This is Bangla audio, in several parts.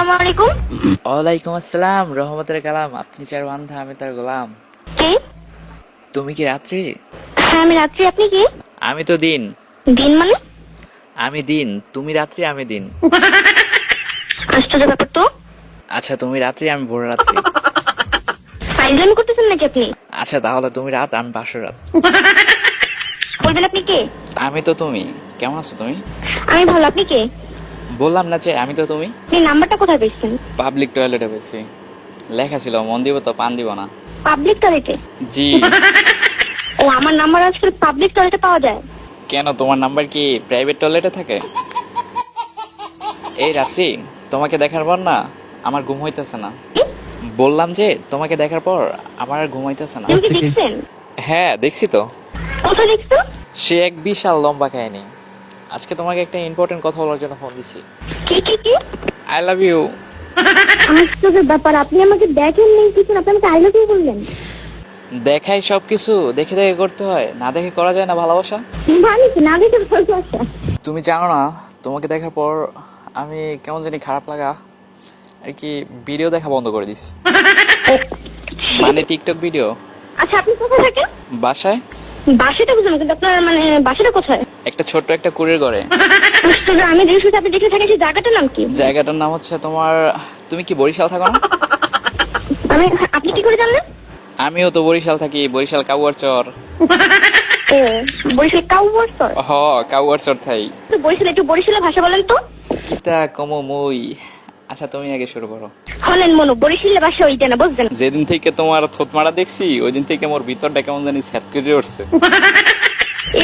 আসসালামু আলাইকুম। ওয়ালাইকুম আসসালাম রহমতের কালাম। আপনি যার বান্ধা আমি তার গোলাম। কে? তুমি কি রাত্রি? হ্যাঁ আমি রাত্রি, আপনি কি? আমি তো দিন। দিন মানে? আমি দিন, তুমি রাত্রি, আমি দিন। আশ্চর্য ব্যাপার তো। আচ্ছা তুমি রাত্রি, আমি ভোর রাত্রি। ফাইজলামি করতেছেন নাকি আপনি? আচ্ছা তাহলে তুমি রাত, আমি বাসর রাত। বলবেন আপনি কে? আমি তো তুমি। কেমন আছো তুমি? আমি ভালো, আপনি কে? বললাম না যে আমি তো তুমি। আপনি নাম্বারটা কোথায় পেয়েছেন? পাবলিক টয়লেটে পেয়েছি। লেখা ছিল মন দিব তো পান দিব না। পাবলিক টয়লেটে? জি। ও, আমার নাম্বার আজকাল পাবলিক টয়লেটে পাওয়া যায়? কেন তোমার নাম্বার কি প্রাইভেট টয়লেটে থাকে? এই রাত্রি, তোমাকে দেখার পর না আমার ঘুম হইতেছে না। বললাম যে তোমাকে দেখার পর আমার আর ঘুম হইতেছে না। তুমি কি দেখছেন? হ্যাঁ দেখছি তো। কোথায় দেখছো? সে এক বিশাল লম্বা কাহিনী। আজকে তোমাকে একটা ইম্পর্টেন্ট কথা বলার জন্য ফোন দিছি। কি কি কি? I love you. আশ্চর্য ব্যাপার, আপনি আমাকে দেখেন নেই কিছু, আপনি আমাকে আই লাভ ইউ বললেন? দেখাই সবকিছু, দেখে দেখে করতে হয়, না দেখে করা যায় না ভালোবাসা। মানে কি না দেখে ভালোবাসা? তুমি জানো না, তোমাকে দেখার পর আমি কেমন জানি খারাপ লাগা আর কি ভিডিও দেখা বন্ধ করে দিছি। মানে টিকটক ভিডিও। আচ্ছা আপনি কোথায় থাকেন? বাসায়। বাসাটা বুঝলাম, কিন্তু আপনার মানে বাসাটা কোথায়? একটা ছোট্ট একটা কুড়ির ঘরে। আশ্চর্য, আমি দেখছি আপনি দেখে থাকেন, সেই জায়গাটার নাম কি? জায়গাটার নাম হচ্ছে তোমার, তুমি কি বরিশাল থাকো না? আমি, আপনি কি করে জানলেন? আমিও তো বরিশাল থাকি, বরিশাল কাউয়ার চর। ও, বরিশাল কাউয়ার চর? হ, কাউয়ার চর থাই। তো বরিশাল, একটু বরিশালের ভাষা বলেন তো। কিতা কমো মই। আচ্ছা তুমি আগে শুরু করো। হলেন মনো, বরিশালের ভাষা ওইটা না, বুঝলেন? যেদিন থেকে তোমার থতমারা দেখছি ওই দিন থেকে মোর ভিতরটা কেমন জানি স্যাত করে উঠছে।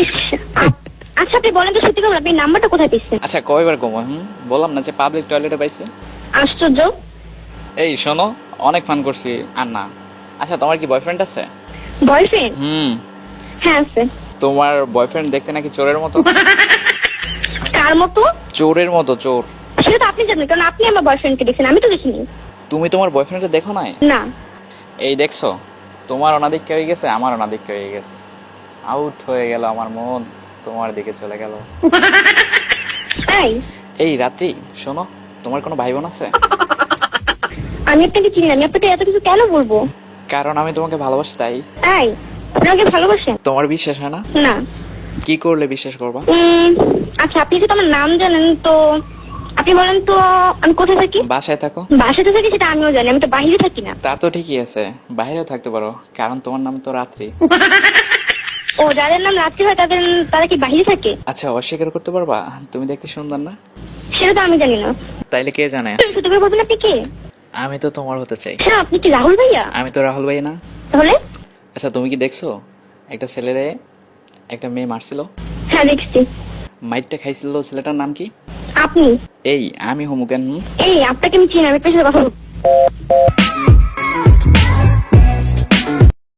ইস, আচ্ছা আপনি বলেন তো সত্যি কথা, আপনি নাম্বারটা কোথায় পেয়েছেন? আচ্ছা কয়বার কমো? বললাম না যে পাবলিক টয়লেটে পাইছি। আশ্চর্য। এই শোনো, অনেক ফান করছি আর না। আচ্ছা তোমার কি বয়ফ্রেন্ড আছে? বয়ফ্রেন্ড? হ্যাঁ আছে। তোমার বয়ফ্রেন্ড দেখতে নাকি চোরের মতো। কার মতো? চোরের মতো, চোর। সেটা তো আপনি জানেন, কারণ আপনি আমার বয়ফ্রেন্ডকে দেখছেন, আমি তো দেখিনি। তুমি তোমার বয়ফ্রেন্ডকে দেখো নাই? না। এই দেখছো, তোমার অনাদিক্য হয়ে গেছে, আমার অনাদিক্য হয়ে গেছে। আউট হয়ে গেল আমার মন, তোমার দিকে চলে গেল। তাই? এই রাত্রি শোনো, তোমার কোনো ভাই বোন আছে? আমি আপনাকে চিনি না, আমি আপনাকে এত কিছু কেন বলবো? কারণ আমি তোমাকে ভালোবাসি তাই। তাই? আপনি আমাকে ভালোবাসেন? তোমার বিশ্বাস হয় না? না। কি করলে বিশ্বাস করবা? আচ্ছা আপনি যদি আমার নাম জানেন তো আপনি বলেন তো আমি কোথায় থাকি? বাসায় থাকো। বাসাতে থাকি সেটা আমিও জানি, আমি তো বাইরে থাকি না। তা তো ঠিকই আছে, বাইরেও থাকতে পারো, কারণ তোমার নাম তো রাত্রি। ও, যাদের নাম রাত্রি হয় তারা কি বাইরে থাকে? আচ্ছা অস্বীকার করতে পারবা তুমি দেখতে সুন্দর না? সেটা তো আমি জানি না। তাইলে কে জানে? সত্যি করে বলবেন, আপনি কে? আমি তো তোমার হতে চাই। হ্যাঁ, আপনি কি রাহুল ভাইয়া? আমি তো রাহুল ভাই না। তাহলে? আচ্ছা তুমি কি দেখছো একটা ছেলেরে একটা মেয়ে মারছিল? হ্যাঁ দেখছি। মাইরটা খাইছিল, ছেলেটার নাম কি? আপনি? এই আমি হমু কেন? এই আপনাকে আমি চিনি, আমি পেছনে কথা বলবো।